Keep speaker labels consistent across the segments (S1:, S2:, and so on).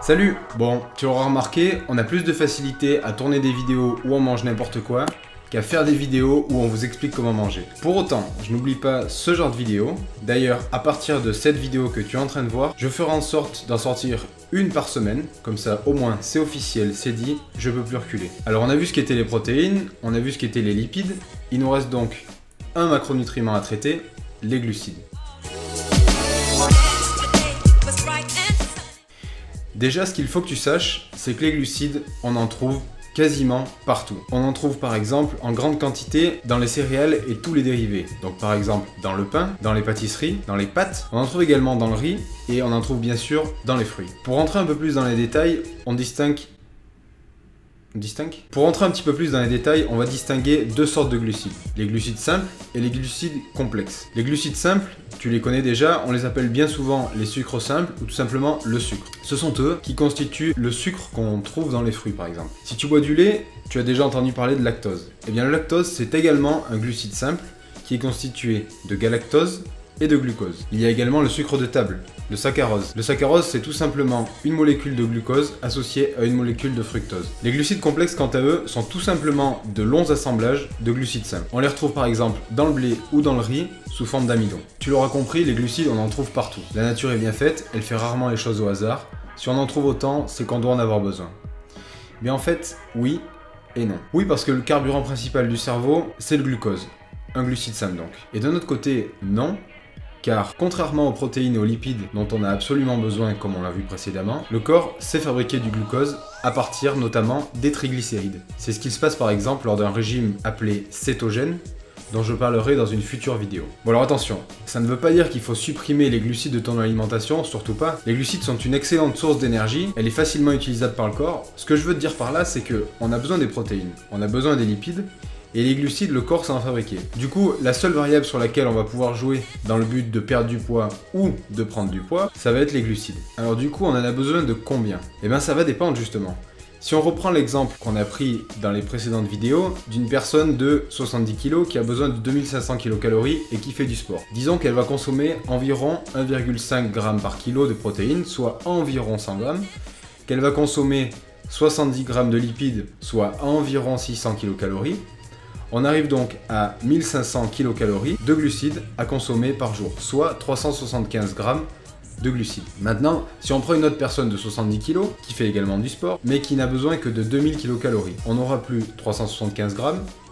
S1: Salut! Bon, tu l'auras remarqué, on a plus de facilité à tourner des vidéos où on mange n'importe quoi qu'à faire des vidéos où on vous explique comment manger. Pour autant, je n'oublie pas ce genre de vidéo. D'ailleurs, à partir de cette vidéo que tu es en train de voir, je ferai en sorte d'en sortir une par semaine. Comme ça, au moins, c'est officiel, c'est dit, je peux plus reculer. Alors, on a vu ce qu'étaient les protéines, on a vu ce qu'étaient les lipides. Il nous reste donc un macronutriment à traiter, les glucides. Déjà, ce qu'il faut que tu saches, c'est que les glucides, on en trouve quasiment partout. On en trouve par exemple en grande quantité dans les céréales et tous les dérivés. Donc par exemple dans le pain, dans les pâtisseries, dans les pâtes. On en trouve également dans le riz et on en trouve bien sûr dans les fruits. Pour rentrer un peu plus dans les détails, on distingue... Pour rentrer un petit peu plus dans les détails, on va distinguer deux sortes de glucides. Les glucides simples et les glucides complexes. Les glucides simples, tu les connais déjà, on les appelle bien souvent les sucres simples ou tout simplement le sucre. Ce sont eux qui constituent le sucre qu'on trouve dans les fruits par exemple. Si tu bois du lait, tu as déjà entendu parler de lactose. Eh bien le lactose c'est également un glucide simple qui est constitué de galactose et de glucose. Il y a également le sucre de table, le saccharose. Le saccharose, c'est tout simplement une molécule de glucose associée à une molécule de fructose. Les glucides complexes, quant à eux, sont tout simplement de longs assemblages de glucides simples. On les retrouve par exemple dans le blé ou dans le riz sous forme d'amidon. Tu l'auras compris, les glucides, on en trouve partout. La nature est bien faite, elle fait rarement les choses au hasard. Si on en trouve autant, c'est qu'on doit en avoir besoin. Mais en fait, oui et non. Oui, parce que le carburant principal du cerveau, c'est le glucose. Un glucide simple donc. Et d'un autre côté, non. Car contrairement aux protéines et aux lipides dont on a absolument besoin comme on l'a vu précédemment, le corps sait fabriquer du glucose à partir notamment des triglycérides. C'est ce qui se passe par exemple lors d'un régime appelé cétogène, dont je parlerai dans une future vidéo. Bon alors attention, ça ne veut pas dire qu'il faut supprimer les glucides de ton alimentation, surtout pas. Les glucides sont une excellente source d'énergie, elle est facilement utilisable par le corps. Ce que je veux te dire par là, c'est que on a besoin des protéines, on a besoin des lipides, et les glucides, le corps sait en fabriquer. Du coup, la seule variable sur laquelle on va pouvoir jouer dans le but de perdre du poids ou de prendre du poids, ça va être les glucides. Alors du coup, on en a besoin de combien? Eh bien ça va dépendre justement. Si on reprend l'exemple qu'on a pris dans les précédentes vidéos, d'une personne de 70 kg qui a besoin de 2500 kcal et qui fait du sport. Disons qu'elle va consommer environ 1,5 g par kilo de protéines, soit environ 100 g, qu'elle va consommer 70 g de lipides, soit environ 600 kcal. On arrive donc à 1500 kcal de glucides à consommer par jour, soit 375 g de glucides. Maintenant, si on prend une autre personne de 70 kg, qui fait également du sport, mais qui n'a besoin que de 2000 kcal, on n'aura plus 375 g,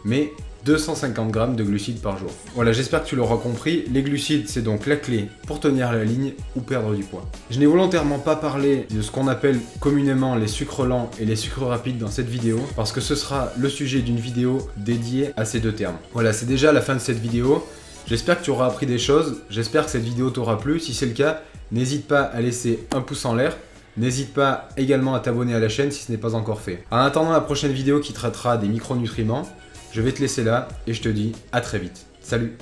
S1: mais 250 g de glucides par jour. Voilà, j'espère que tu l'auras compris, les glucides c'est donc la clé pour tenir la ligne ou perdre du poids. Je n'ai volontairement pas parlé de ce qu'on appelle communément les sucres lents et les sucres rapides dans cette vidéo, parce que ce sera le sujet d'une vidéo dédiée à ces deux termes. Voilà, c'est déjà la fin de cette vidéo. J'espère que tu auras appris des choses, j'espère que cette vidéo t'aura plu. Si c'est le cas, n'hésite pas à laisser un pouce en l'air. N'hésite pas également à t'abonner à la chaîne si ce n'est pas encore fait. En attendant la prochaine vidéo qui traitera des micronutriments, je vais te laisser là et je te dis à très vite. Salut!